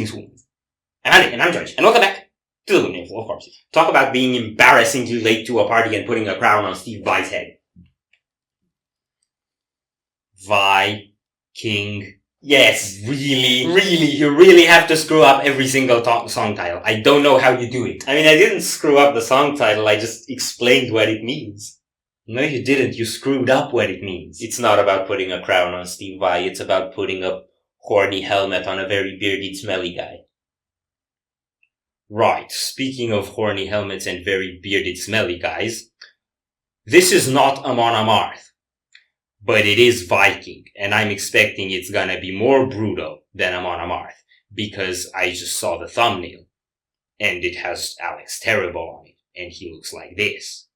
Greetings, fools. And I'm George, and welcome back to the Windmill, of course. Talk about being embarrassingly late to a party and putting a crown on Steve Vai's head. Viking. Yes, really, you really have to screw up every single song title. I don't know how you do it. I mean, I didn't screw up the song title, I just explained what it means. No, you didn't. You screwed up what it means. It's not about putting a crown on Steve Vai, it's about putting a horny helmet on a very bearded, smelly guy. Right, speaking of horny helmets and very bearded, smelly guys, this is not Amon Amarth, but it is Viking, and I'm expecting it's gonna be more brutal than Amon Amarth, because I just saw the thumbnail, and it has Alex Terrible on it, and he looks like this.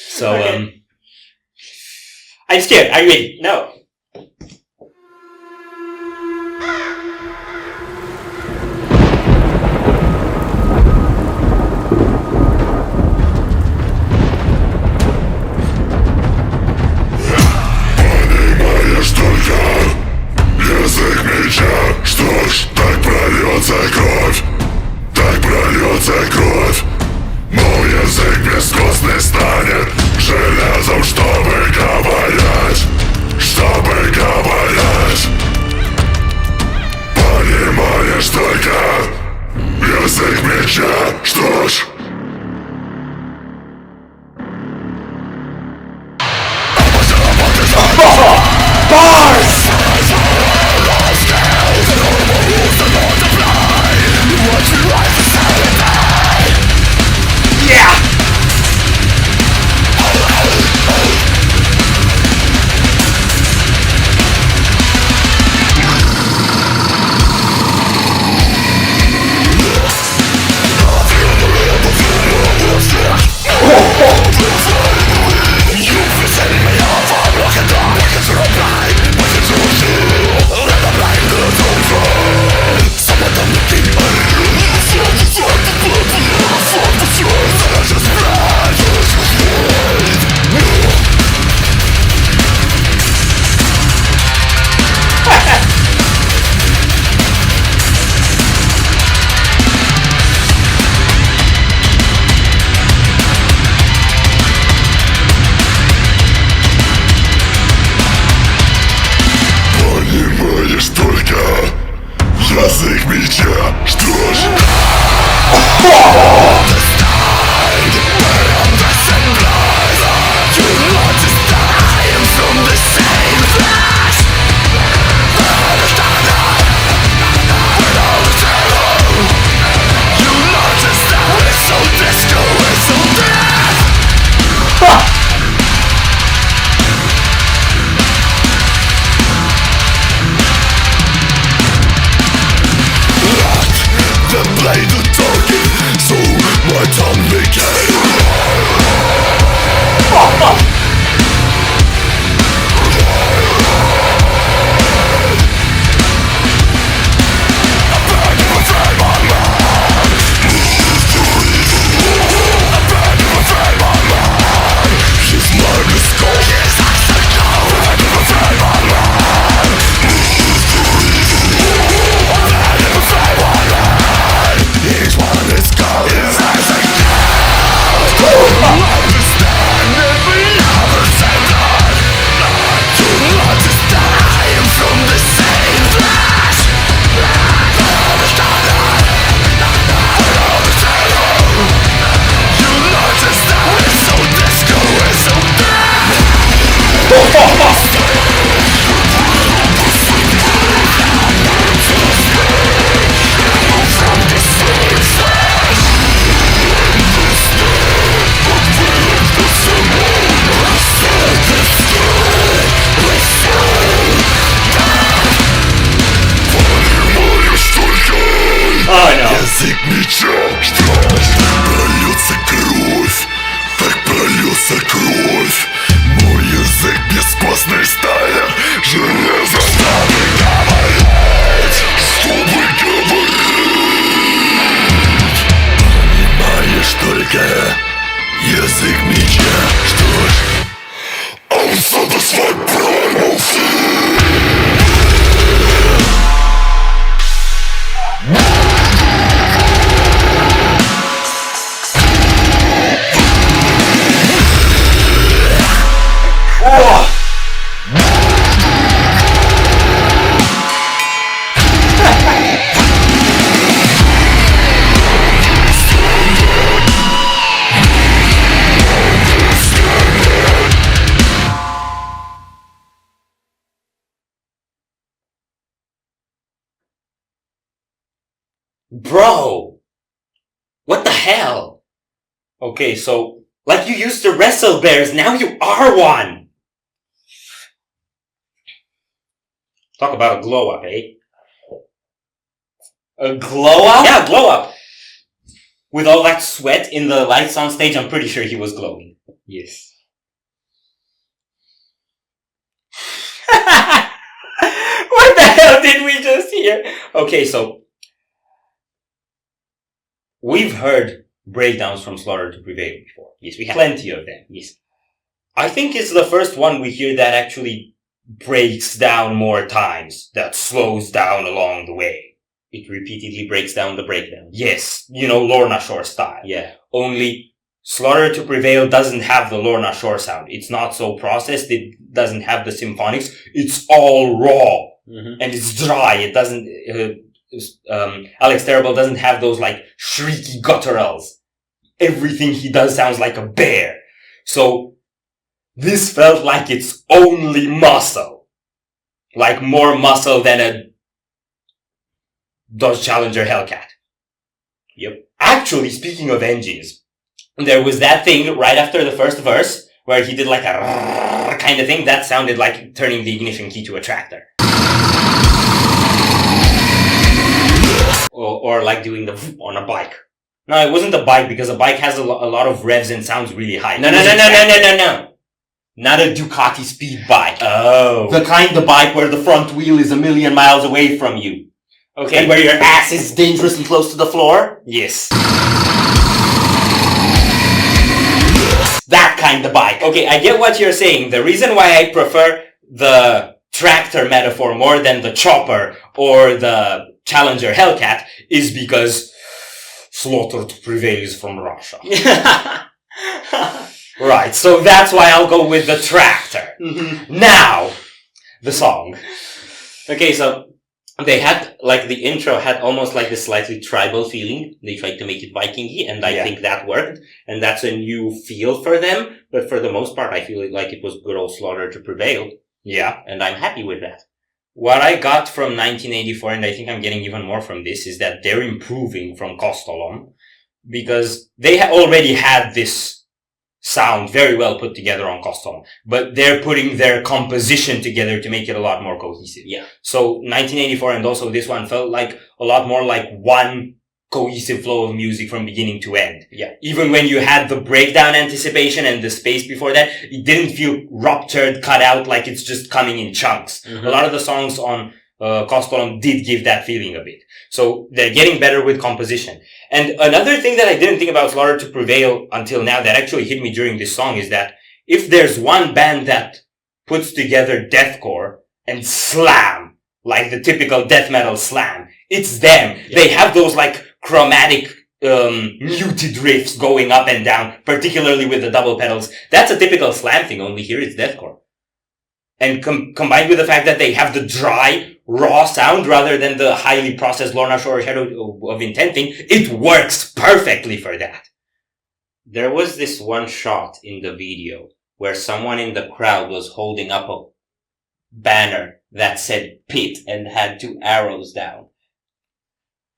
So, okay. I'm scared. Are you ready? No. Мой язык бескостный станет железом, чтобы говорить. Понимаешь только язык меча, что ж. Язык меча, что ж. Play the talking, so my tongue became язык меча, что ж. Прольется кровь, так прольется кровь. Мой язык бескостный станет железом, чтобы говорить. Понимаешь только язык меча, что ж. I'm satisfied primal fear. Bro! What the hell? Okay, so, like you used to wrestle bears, now you are one! Talk about a glow up, eh? A glow up? Yeah, glow up! With all that sweat in the lights on stage, I'm pretty sure he was glowing. Yes. What the hell did we just hear? Okay, so we've heard breakdowns from Slaughter to Prevail before. Yes, we have. Plenty of them. Yes. I think it's the first one we hear that actually breaks down more times, that slows down along the way. It repeatedly breaks down the breakdown. Yes, Lorna Shore style. Yeah. Only Slaughter to Prevail doesn't have the Lorna Shore sound. It's not so processed. It doesn't have the symphonics. It's all raw. Mm-hmm. And it's dry. It doesn't, Alex Terrible doesn't have those like shrieky gutturals. Everything he does sounds like a bear. So this felt like it's only muscle. Like more muscle than a Dodge Challenger Hellcat. Yep. Actually, speaking of engines, there was that thing right after the first verse where he did like a kind of thing that sounded like turning the ignition key to a tractor. Or like doing the on a bike. No, it wasn't a bike because a bike has a lot of revs and sounds really high. No. Not a Ducati speed bike. Oh. The kind of bike where the front wheel is 1,000,000 miles away from you. Okay. And where your ass is dangerously close to the floor? Yes. That kind of bike. Okay, I get what you're saying. The reason why I prefer the tractor metaphor more than the chopper or the Challenger Hellcat is because Slaughter to Prevail is from Russia. Right, so that's why I'll go with the tractor. Mm-hmm. Now, the song. Okay, so they had, like, the intro had almost like this slightly tribal feeling. They tried to make it Viking-y, and I think that worked. And that's a new feel for them. But for the most part, I feel like it was good old Slaughter to Prevail. Yeah. And I'm happy with that. What I got from 1984, and I think I'm getting even more from this, is that they're improving from Kostolom. Because they already had this sound very well put together on Kostolom. But they're putting their composition together to make it a lot more cohesive. Yeah. So 1984 and also this one felt like a lot more like one cohesive flow of music from beginning to end. Yeah. Even when you had the breakdown anticipation and the space before that, it didn't feel ruptured, cut out, like it's just coming in chunks. Mm-hmm. A lot of the songs on Kostolom did give that feeling a bit. So they're getting better with composition. And another thing that I didn't think about Slaughter to Prevail until now that actually hit me during this song is that if there's one band that puts together deathcore and slam, like the typical death metal slam, it's them. Yeah. They have those like chromatic, muted riffs going up and down, particularly with the double pedals. That's a typical slam thing, only here it's deathcore. And combined with the fact that they have the dry, raw sound rather than the highly processed Lorna Shore Shadow of Intent thing, it works perfectly for that. There was this one shot in the video where someone in the crowd was holding up a banner that said pit and had 2 arrows down.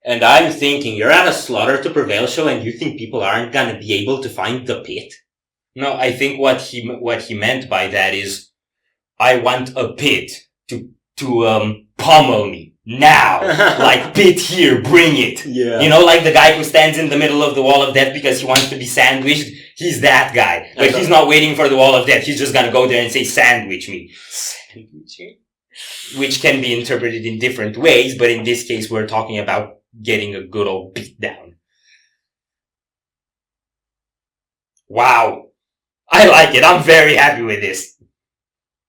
And I'm thinking, you're at a Slaughter to Prevail show and you think people aren't gonna be able to find the pit? No, I think what he meant by that is, I want a pit to pummel me now. Like, pit here, bring it. Yeah. Like the guy who stands in the middle of the wall of death because he wants to be sandwiched. He's that guy. But he's not waiting for the wall of death. He's just gonna go there and say, sandwich me. Sandwich me? Which can be interpreted in different ways, but in this case, we're talking about getting a good old beat down. Wow. I like it. I'm very happy with this.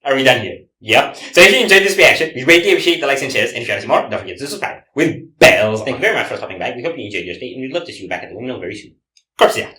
Are we done here? Yep. So if you enjoyed this reaction, we greatly appreciate the likes and shares, and if you want to see more, don't forget to subscribe with bells. Thank you very much for stopping by. We hope you enjoyed your stay, and we'd love to see you back at the Windmill very soon. Corpse out.